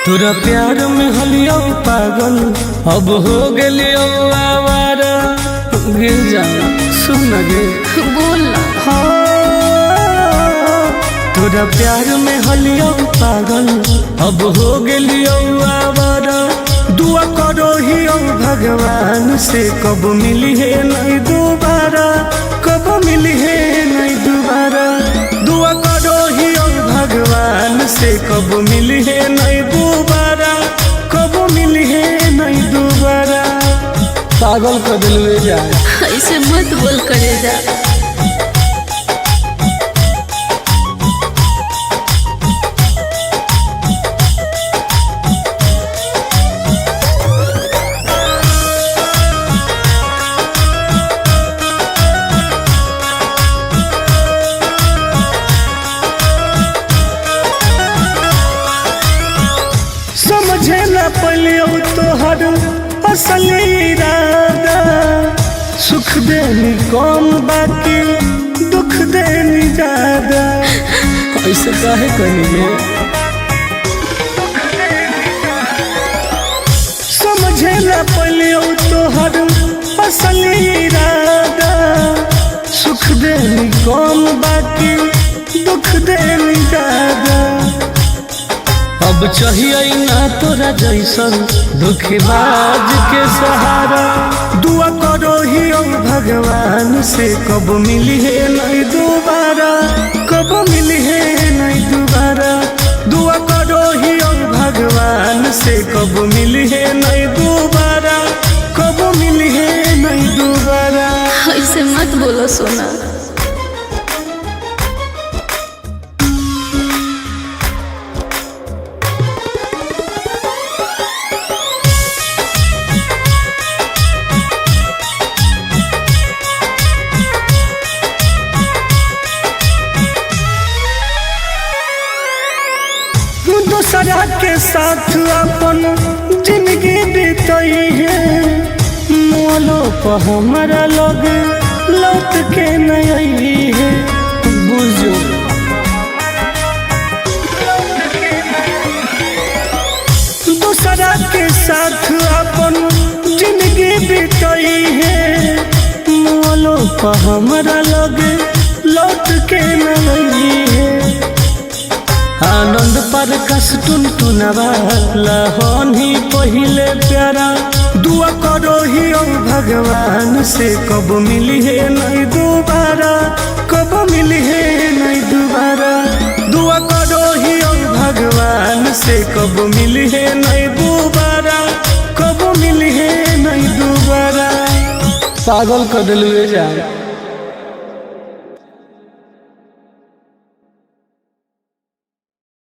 तोरा प्यार में हलियो पागल अब हो गेलियो आवारा। गिर जा सुन गे बोल ना। तोरा प्यार में हलियो पागल अब हो गेलियो आवारा। दुआ करो ही भगवान से कब मिली है नहीं दोबारा, कब मिली है नहीं दोबारा। दुआ करो ही भगवान से कब मिली है नहीं दोबारा, कब मिली है नहीं दोबारा। पागल कर दिल में जा ऐसे मत बोल करे जा। समझे न पलियो तोहर असल इरादा। सुख देनी कम बाकी दुख देनी ज्यादा। ऐसे काहे करिए समझे न पलियो तोहर असल इरादा। सुख देनी कम बाकी दुख देनी ज्यादा। अब चाहिए ना तोरा जैसन धोखेबाज के सहारा। दुआ करो ही भगवान से कब मिली है नहीं दोबारा, कब मिली है नहीं दोबारा। दुआ करो ही भगवान से कब मिली है नहीं दोबारा, कब मिली है नहीं दोबारा। ऐसे मत बोलो सोना। दूसरा के साथ अपन जिंदगी बीतई है। मोलो पर हमारा लोग लौट के नहीं है। बुझो दूसरा के साथ अपन जिंदगी बीतई है। मोलो पर हमारा लोग लौट के नहीं है। आनंद पर कस टुनटुनवा लहनी पहिले प्यारा। दुआ करो ही भगवान से कब मिली है नहीं दोबारा, कब मिली है नहीं दोबारा। दुआ करो ही भगवान से कब मिली है नहीं दोबारा, कब मिली है नहीं दोबारा। पागल कर दिल जा।